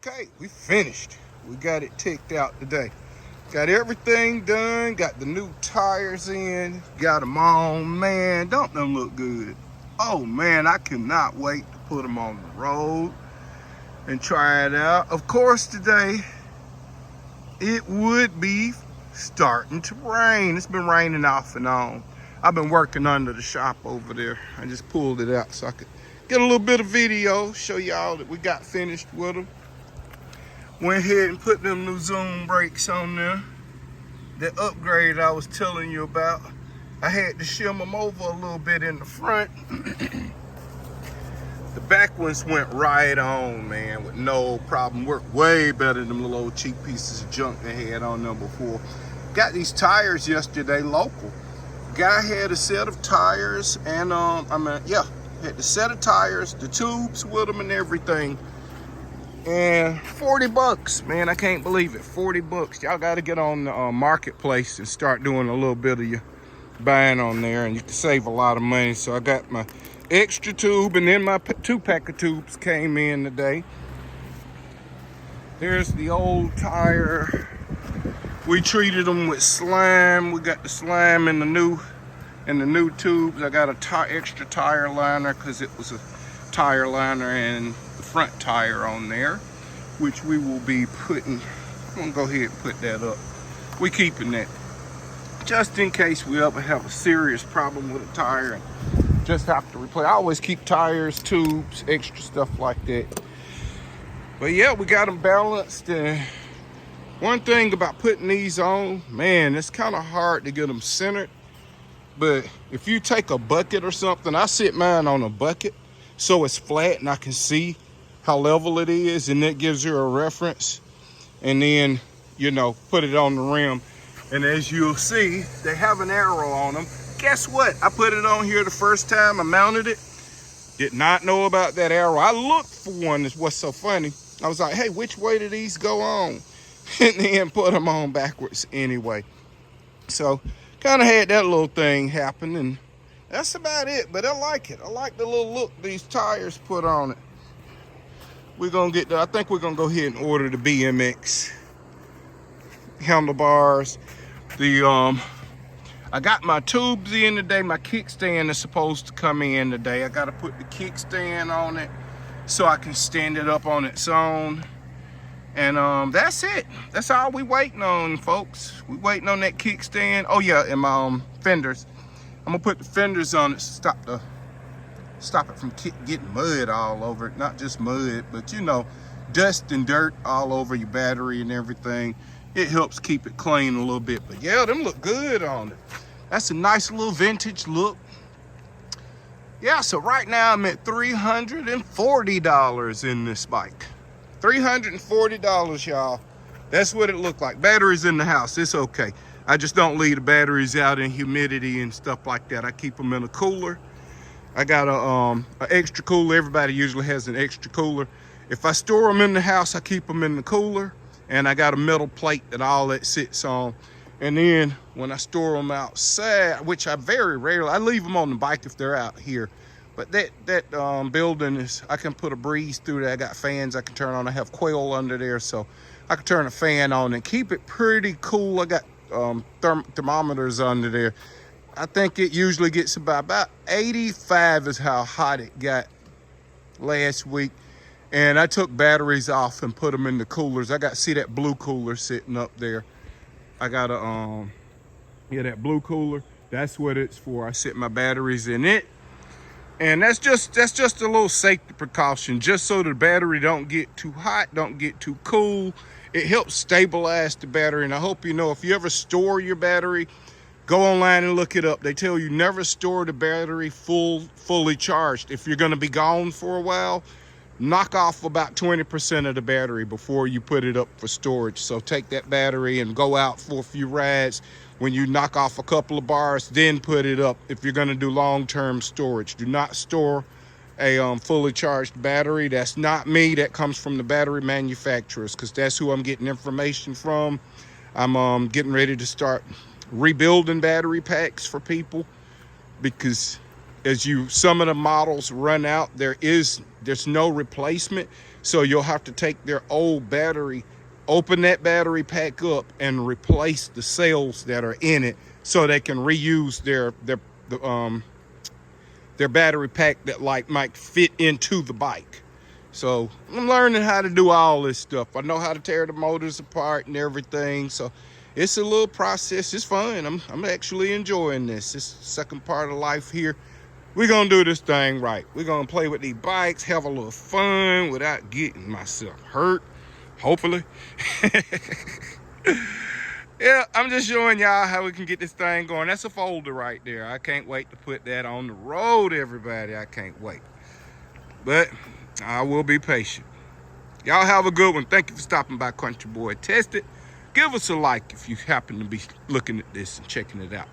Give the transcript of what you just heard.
Okay, we finished. We got it ticked out today. Got everything done, got the new tires in, got them on. Man, don't them look good? Oh man, I cannot wait to put them on the road and try it out. Of course, today it would be starting to rain. It's been raining off and on. I've been working under the shop over there. I just pulled it out so I could get a little bit of video, show y'all that we got finished with them. Went ahead and put them new Zoom brakes on there. The upgrade I was telling you about. I had to shim them over a little bit in the front. The back ones went right on, man, with no problem. Worked way better than them little old cheap pieces of junk they had on them before. Got these tires yesterday, local. Guy had a set of tires and had the set of tires, the tubes with them and everything. And 40 bucks, man, I can't believe it. 40 bucks. Y'all got to get on the marketplace and start doing a little bit of your buying on there, and you can save a lot of money. So I got my extra tube, and then my 2-pack of tubes came in today. There's the old tire. We treated them with slime. We got the slime in the new tubes. I got a extra tire liner because it was a tire liner and the front tire on there, which we will be putting. I'm gonna go ahead and put that up. We keeping that just in case we ever have a serious problem with a tire and just have to replace. I always keep tires, tubes, extra stuff like that. But yeah, we got them balanced. And one thing about putting these on, man, it's kind of hard to get them centered. But if you take a bucket or something, I sit mine on a bucket so it's flat and I can see how level it is, and that gives you a reference. And then, you know, put it on the rim. And as you'll see, they have an arrow on them. Guess what? I put it on here the first time I mounted it. Did not know about that arrow. I looked for one. Is what's so funny. I was like, hey, which way do these go on? And then put them on backwards anyway. So kind of had that little thing happen, and that's about it. But I like it. I like the little look these tires put on it. We're gonna get I think we're gonna go ahead and order the BMX handlebars. I got my tubes in today. My kickstand is supposed to come in today. I gotta put the kickstand on it so I can stand it up on its own. And that's it. That's all we waiting on, folks. We waiting on that kickstand. Oh yeah, and my fenders. I'm gonna put the fenders on it to stop it from getting mud all over it. Not just mud, but you know, dust and dirt all over your battery and everything. It helps keep it clean a little bit. But yeah, them look good on it. That's a nice little vintage look. Yeah, so right now I'm at $340 in this bike. $340, y'all. That's what it looked like. Batteries in the house, it's okay. I just don't leave the batteries out in humidity and stuff like that. I keep them in a cooler. I got a extra cooler. Everybody usually has an extra cooler. If I store them in the house, I keep them in the cooler. And I got a metal plate that all that sits on. And then when I store them outside, which I very rarely, I leave them on the bike if they're out here. But that building is, I can put a breeze through there. I got fans I can turn on. I have quail under there, so I can turn a fan on and keep it pretty cool. I got thermometers under there. I think it usually gets about 85 is how hot it got last week. And I took batteries off and put them in the coolers. See that blue cooler sitting up there. I got that blue cooler. That's what it's for. I set my batteries in it. And that's just a little safety precaution, just so the battery don't get too hot, don't get too cool. It helps stabilize the battery. And I hope you know, if you ever store your battery, go online and look it up. They tell you never store the battery fully charged. If you're gonna be gone for a while, knock off about 20% of the battery before you put it up for storage. So take that battery and go out for a few rides. When you knock off a couple of bars, then put it up if you're gonna do long-term storage. Do not store a fully charged battery. That's not me, that comes from the battery manufacturers, because that's who I'm getting information from. I'm getting ready to start rebuilding battery packs for people, because as some of the models run out, there's no replacement. So you'll have to take their old battery, open that battery pack up, and replace the cells that are in it so they can reuse their battery pack that like might fit into the bike. So I'm learning how to do all this stuff. I know how to tear the motors apart and everything. So it's a little process. It's fun. I'm actually enjoying this. This second part of life here. We're gonna do this thing right. We're gonna play with these bikes, have a little fun without getting myself hurt, hopefully. Yeah, I'm just showing y'all how we can get this thing going. That's a folder right there. I can't wait to put that on the road, everybody. I can't wait. But I will be patient. Y'all have a good one. Thank you for stopping by Country Boy Tested. Give us a like if you happen to be looking at this and checking it out.